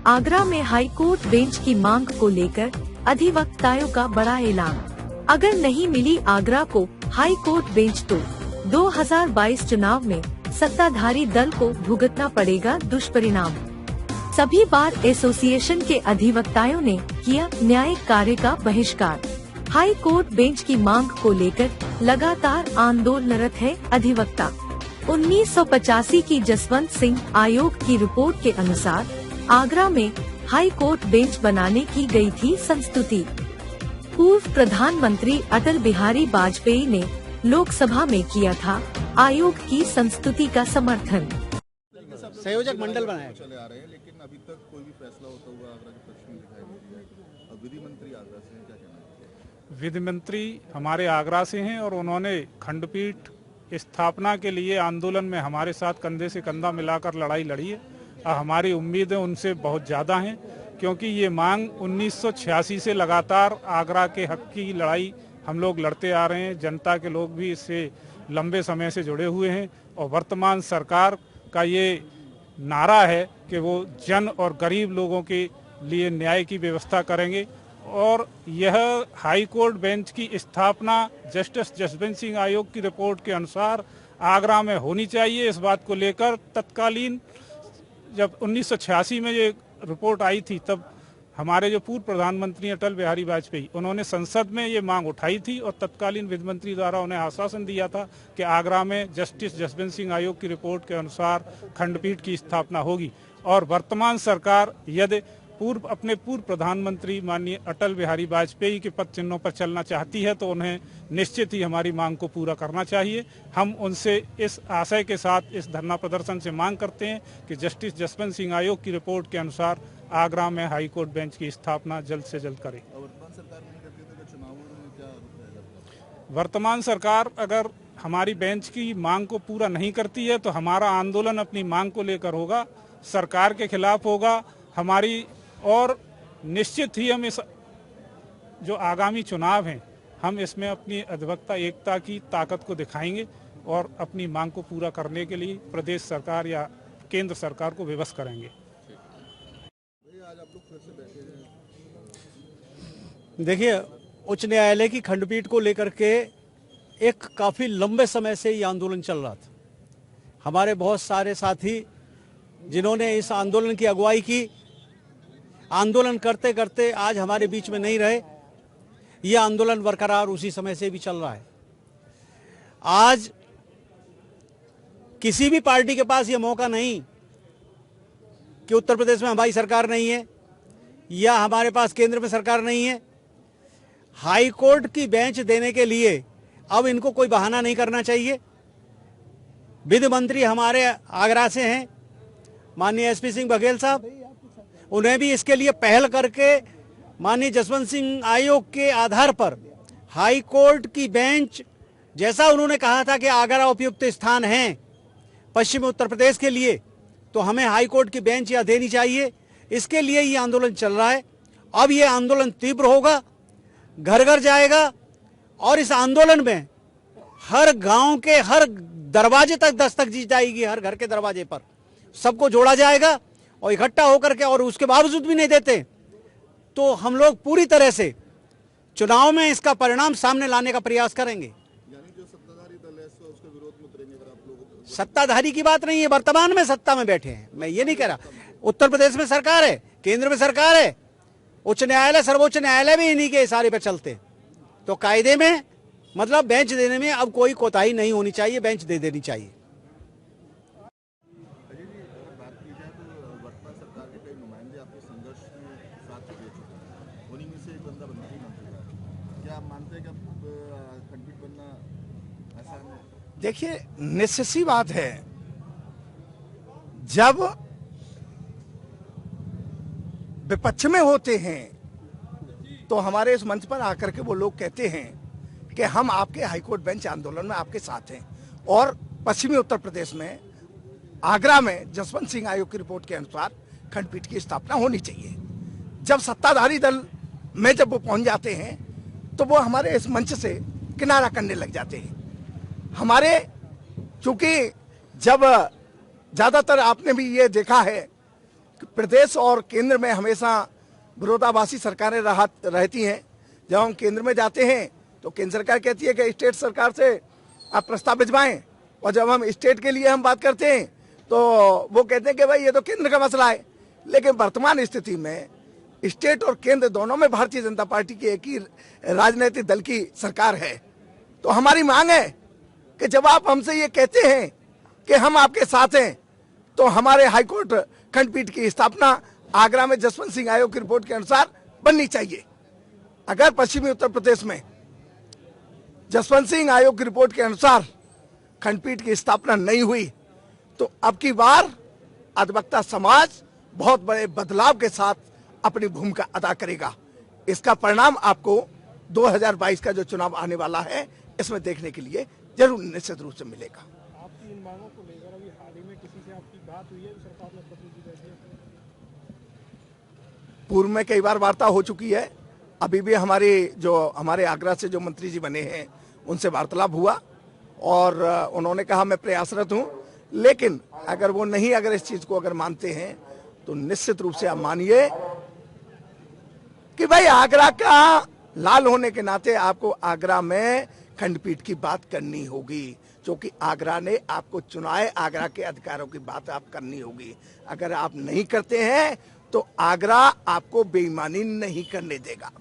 आगरा में high court bench की मांग को लेकर अधिवक्ताओं का बड़ा ऐलान। अगर नहीं मिली आगरा को हाई कोर्ट बेंच तो 2022 चुनाव में सत्ताधारी दल को भुगतना पड़ेगा दुष्परिणाम। सभी बार एसोसिएशन के अधिवक्ताओं ने किया न्यायिक कार्य का बहिष्कार। हाई कोर्ट बेंच की मांग को लेकर लगातार आंदोलनरत है अधिवक्ता। 1985 की जसवंत सिंह आयोग की रिपोर्ट के अनुसार आगरा में हाई कोर्ट बेंच बनाने की गई थी संस्तुति। पूर्व प्रधानमंत्री अटल बिहारी वाजपेयी ने लोकसभा में किया था आयोग की संस्तुति का समर्थन। संयोजक मंडल बनाया चले आ रहे हैं, लेकिन अभी तक कोई भी फैसला होता हुआ आगरा के पक्ष में दिखाई नहीं दिया है। विधि मंत्री आगरा से हैं, क्या कहना है? विधि मंत्री हमारे आगरा से हैं और उन्होंने खंडपीठ स्थापना के लिए आंदोलन में हमारे साथ कंधे से कंधा मिलाकर लड़ाई लड़ी है। हमारी उम्मीदें उनसे बहुत ज़्यादा हैं, क्योंकि ये मांग 1986 से लगातार आगरा के हक की लड़ाई हम लोग लड़ते आ रहे हैं। जनता के लोग भी इससे लंबे समय से जुड़े हुए हैं और वर्तमान सरकार का ये नारा है कि वो जन और गरीब लोगों के लिए न्याय की व्यवस्था करेंगे। और यह हाई कोर्ट बेंच की स्थापना जस्टिस जसवंत सिंह आयोग की रिपोर्ट के अनुसार आगरा में होनी चाहिए। इस बात को लेकर तत्कालीन जब 1986 में ये रिपोर्ट आई थी, तब हमारे जो पूर्व प्रधानमंत्री अटल बिहारी वाजपेयी, उन्होंने संसद में ये मांग उठाई थी और तत्कालीन विधि मंत्री द्वारा उन्हें आश्वासन दिया था कि आगरा में जस्टिस जसवंत सिंह आयोग की रिपोर्ट के अनुसार खंडपीठ की स्थापना होगी। और वर्तमान सरकार यदि अपने पूर्व प्रधानमंत्री माननीय अटल बिहारी वाजपेयी के पद चिन्हों पर चलना चाहती है तो उन्हें निश्चित ही हमारी मांग को पूरा करना चाहिए। हम उनसे इस आशय के साथ इस धरना प्रदर्शन से मांग करते हैं कि जस्टिस जसवंत सिंह आयोग की रिपोर्ट के अनुसार आगरा में हाई कोर्ट बेंच की स्थापना जल्द से जल्द करें। वर्तमान सरकार अगर हमारी बेंच की मांग को पूरा नहीं करती है तो हमारा आंदोलन अपनी मांग को लेकर होगा, सरकार के खिलाफ होगा हमारी। और निश्चित ही हम इस जो आगामी चुनाव हैं, हम इसमें अपनी अधिवक्ता एकता की ताकत को दिखाएंगे और अपनी मांग को पूरा करने के लिए प्रदेश सरकार या केंद्र सरकार को विवश करेंगे। आज आप लोग फिर से बैठे हैं। देखिए, उच्च न्यायालय की खंडपीठ को लेकर के एक काफी लंबे समय से ये आंदोलन चल रहा था। हमारे बहुत सारे साथी जिन्होंने इस आंदोलन की अगुवाई की, आंदोलन करते करते आज हमारे बीच में नहीं रहे। ये आंदोलन बरकरार उसी समय से भी चल रहा है। आज किसी भी पार्टी के पास ये मौका नहीं कि उत्तर प्रदेश में हमारी सरकार नहीं है या हमारे पास केंद्र में सरकार नहीं है। हाई कोर्ट की बेंच देने के लिए अब इनको कोई बहाना नहीं करना चाहिए। विधि मंत्री हमारे आगरा से हैं, माननीय एसपी सिंह बघेल साहब, उन्हें भी इसके लिए पहल करके माननीय जसवंत सिंह आयोग के आधार पर हाई कोर्ट की बेंच, जैसा उन्होंने कहा था कि आगरा उपयुक्त स्थान है पश्चिमी उत्तर प्रदेश के लिए, तो हमें हाई कोर्ट की बेंच यहाँ देनी चाहिए। इसके लिए ये आंदोलन चल रहा है। अब ये आंदोलन तीव्र होगा, घर घर जाएगा और इस आंदोलन में हर गांव के हर दरवाजे तक दस्तक दी जाएगी। हर घर के दरवाजे पर सबको जोड़ा जाएगा और इकट्ठा होकर के, और उसके बावजूद भी नहीं देते तो हम लोग पूरी तरह से चुनाव में इसका परिणाम सामने लाने का प्रयास करेंगे। यानी जो सत्ताधारी दल है उसके विरोध में उतरेंगे अगर आप लोग? सत्ताधारी की बात नहीं है, वर्तमान में सत्ता में बैठे हैं। मैं ये नहीं कह रहा। उत्तर प्रदेश में सरकार है, केंद्र में सरकार है, उच्च न्यायालय सर्वोच्च न्यायालय भी इन्हीं के इशारे पर चलते, तो कायदे में मतलब बेंच देने में अब कोई कोताही नहीं होनी चाहिए, बेंच दे देनी चाहिए। देखिए, निश्चित सी बात है, जब विपक्ष में होते हैं तो हमारे इस मंच पर आकर के वो लोग कहते हैं कि हम आपके हाईकोर्ट बेंच आंदोलन में आपके साथ हैं और पश्चिमी उत्तर प्रदेश में आगरा में जसवंत सिंह आयोग की रिपोर्ट के अनुसार खंडपीठ की स्थापना होनी चाहिए। जब सत्ताधारी दल में जब वो पहुंच जाते हैं तो वो हमारे इस मंच से किनारा करने लग जाते हैं। हमारे चूंकि जब ज्यादातर आपने भी ये देखा है प्रदेश और केंद्र में हमेशा विरोधाभासी सरकारें रहती हैं। जब हम केंद्र में जाते हैं तो केंद्र सरकार कहती है कि स्टेट सरकार से आप प्रस्ताव भिजवाएं, और जब हम स्टेट के लिए हम बात करते हैं तो वो कहते हैं कि भाई ये तो केंद्र का मसला है। लेकिन वर्तमान स्थिति में स्टेट और केंद्र दोनों में भारतीय जनता पार्टी की एक ही राजनीतिक दल की सरकार है। तो हमारी मांग है कि जब आप हमसे ये कहते हैं कि हम आपके साथ हैं, तो हमारे हाईकोर्ट खंडपीठ की स्थापना आगरा में जसवंत सिंह आयोग की रिपोर्ट के अनुसार बननी चाहिए। अगर पश्चिमी उत्तर प्रदेश में जसवंत सिंह आयोग की रिपोर्ट के अनुसार खंडपीठ की स्थापना नहीं हुई तो अब की बार अधिवक्ता समाज बहुत बड़े बदलाव के साथ अपनी भूमिका अदा करेगा। इसका परिणाम आपको 2022 का जो चुनाव आने वाला है इसमें देखने के लिए जरूर निश्चित रूप से मिलेगा। आपकी इन मांगों को लेकर अभी हाल ही में किसी से आपकी बात हुई है? सरकार ने प्रतिनिधि भेजे हैं? पूर्व में कई बार वार्ता हो चुकी है। अभी भी हमारे आगरा से जो मंत्री जी बने हैं उनसे वार्तालाप हुआ और उन्होंने कहा मैं प्रयासरत हूं। लेकिन अगर इस चीज को अगर मानते हैं तो निश्चित रूप से आप मानिए कि भाई आगरा का लाल होने के नाते आपको आगरा में खंडपीठ की बात करनी होगी, क्योंकि आगरा ने आपको चुना है। आगरा के अधिकारों की बात आप करनी होगी। अगर आप नहीं करते हैं तो आगरा आपको बेईमानी नहीं करने देगा।